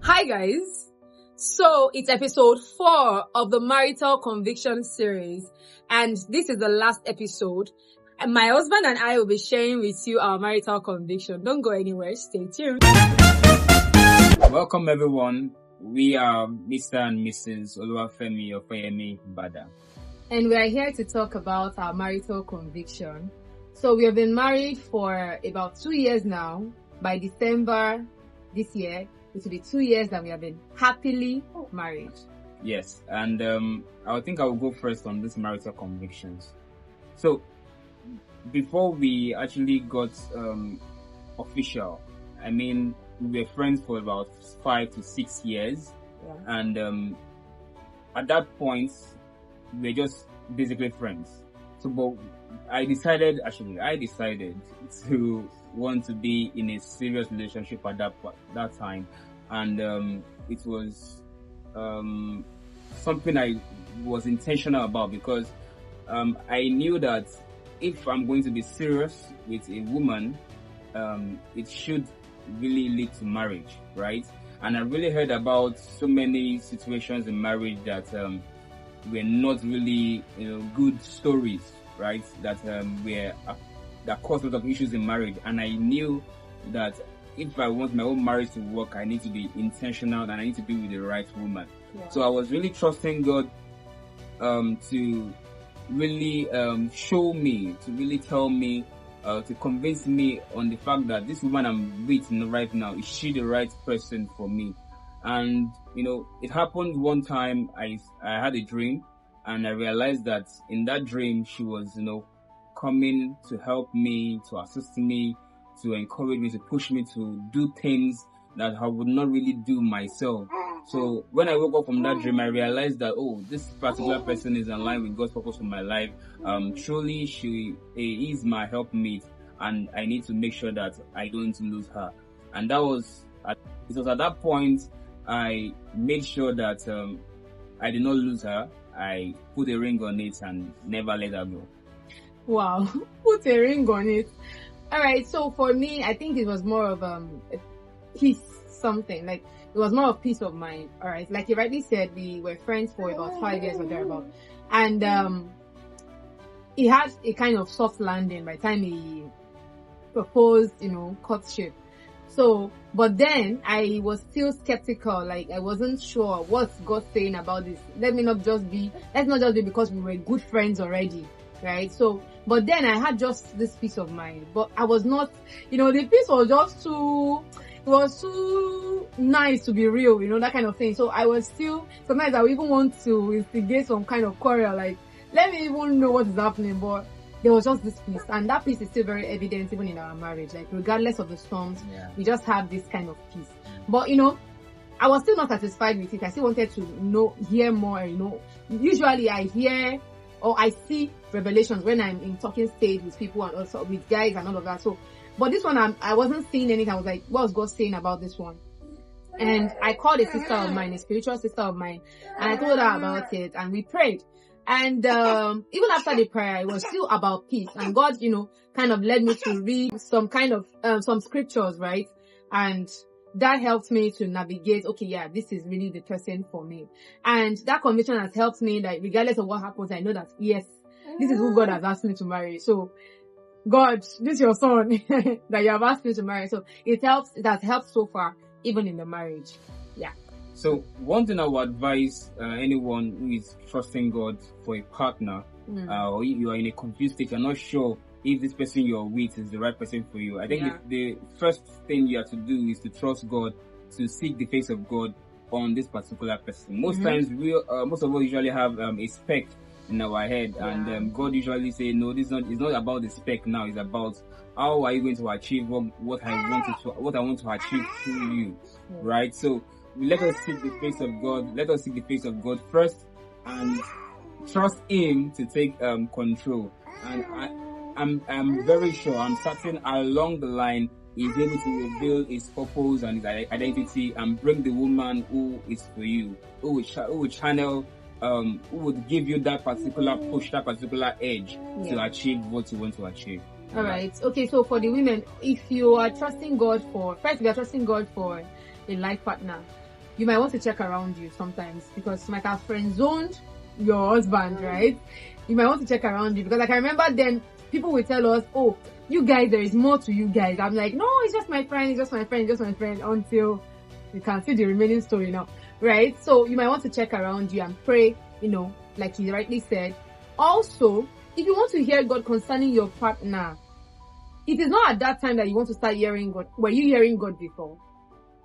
Hi guys! So it's episode 4 of the Marital Conviction series, and this is the last episode. And my husband and I will be sharing with you our marital conviction. Don't go anywhere, stay tuned. Welcome everyone. We are Mr. and Mrs. Oluwafemi Ofeyemi Badas. And we are here to talk about our marital conviction. So we have been married for about 2 years now. By December this year, it will be 2 years that we have been happily married. Yes, and I think I will go first on these marital convictions. So, before we actually got official, we were friends for about 5 to 6 years, and at that point, we were just basically friends. So, but I decided to want to be in a serious relationship at that time, and it was something I was intentional about, because I knew that if I'm going to be serious with a woman, it should really lead to marriage, right? And I really heard about so many situations in marriage that were not really good stories, right? That caused a lot of issues in marriage. And I knew that if I want my own marriage to work, I need to be intentional and I need to be with the right woman. Yeah. So I was really trusting God to really show me, to really tell me, to convince me on the fact that this woman I'm with right now, is she the right person for me? And it happened one time. I had a dream, and I realized that in that dream she was coming to help me, to assist me, to encourage me, to push me to do things that I would not really do myself. So when I woke up from that dream, I realized that, this particular person is in line with God's purpose for my life. Truly, she is my helpmate, and I need to make sure that I don't lose her. And it was at that point I made sure that I did not lose her. I put a ring on it and never let her go. Wow, put a ring on it. Alright, so for me, I think it was more of a peace, something. Like, it was more of peace of mind. Alright, like you rightly said, we were friends for about 5 years or thereabout. And he had a kind of soft landing by the time he proposed, courtship. So, but then I was still skeptical. Like, I wasn't sure what's God saying about this. Let's not just be because we were good friends already, right? So, but then I had just this peace of mind. But I was not, the peace was just it was too nice to be real, that kind of thing. So I was still, sometimes I would even want to instigate some kind of quarrel, like, let me even know what is happening. But there was just this peace, and that peace is still very evident even in our marriage. Like, regardless of the storms, we just have this kind of peace. But I was still not satisfied with it. I still wanted to hear more. Usually I hear or I see revelations when I'm in talking stage with people and also with guys and all of that. So, but this one I wasn't seeing anything. I was like, what was God saying about this one? And I called a sister of mine, a spiritual sister of mine, and I told her about it, and we prayed. And even after the prayer, it was still about peace. And God, kind of led me to read some kind of some scriptures, right? And that helped me to navigate, this is really the person for me. And that conviction has helped me that regardless of what happens, I know that, yes, this is who God has asked me to marry. So, God, this is your son that you have asked me to marry. So, it has helped so far, even in the marriage. Yeah. So, one thing I would advise anyone who is trusting God for a partner, or you are in a confused state, you're not sure if this person you're with is the right person for you. I think the first thing you have to do is to trust God, to seek the face of God on this particular person. Most times, most of us usually have a spec in our head, and God usually say, no, it's not about the spec now. It's about how are you going to achieve what I want to achieve through you, right? So let us seek the face of God. Let us seek the face of God first, and trust Him to take control. And I'm very sure, I'm certain along the line, He's able to reveal His purpose and His identity and bring the woman who is for you, who will channel, who would give you that particular push, that particular edge to achieve what you want to achieve. All right. Okay. So for the women, if you are trusting God we are trusting God for a life partner. you might want to check around you sometimes, because you might have friend zoned your husband, right? You might want to check around you, because I can remember then people will tell us, oh, you guys, there is more to you guys. I'm like, no, it's just my friend, until you can see the remaining story now, right? So you might want to check around you and pray, like he rightly said. Also, if you want to hear God concerning your partner, it is not at that time that you want to start hearing God. Were you hearing God before?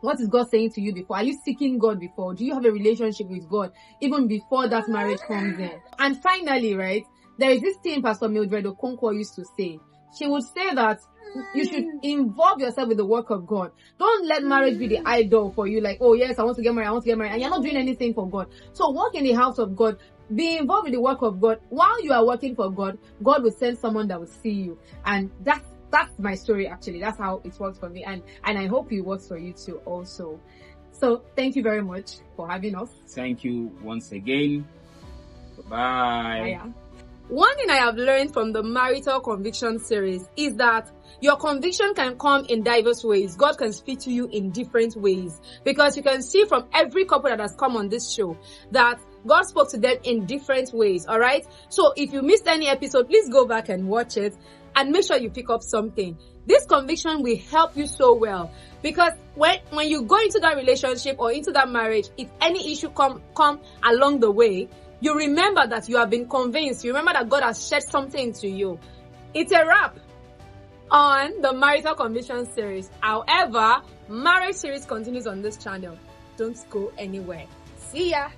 What is God saying to you before? Are you seeking God before? Do you have a relationship with God even before that marriage comes in? And finally, right, there is this thing Pastor Mildred Okonkwo used to say. She would say that you should involve yourself with the work of God. Don't let marriage be the idol for you. Like, oh yes, I want to get married, and you're not doing anything for God. So walk in the house of God. Be involved with the work of God. While you are working for God, God will send someone that will see you. And that's my story, actually. That's how it works for me. And I hope it works for you too also. So thank you very much for having us. Thank you once again. Bye. Bye. One thing I have learned from the Marital Conviction series is that your conviction can come in diverse ways. God can speak to you in different ways, because you can see from every couple that has come on this show that God spoke to them in different ways. All right. So if you missed any episode, please go back and watch it and make sure you pick up something. This conviction will help you so well, because when you go into that relationship or into that marriage, if any issue come along the way, you remember that you have been convinced. You remember that God has shed something into you. It's a wrap on the Marital Conviction series. However, marriage series continues on this channel. Don't go anywhere. See ya.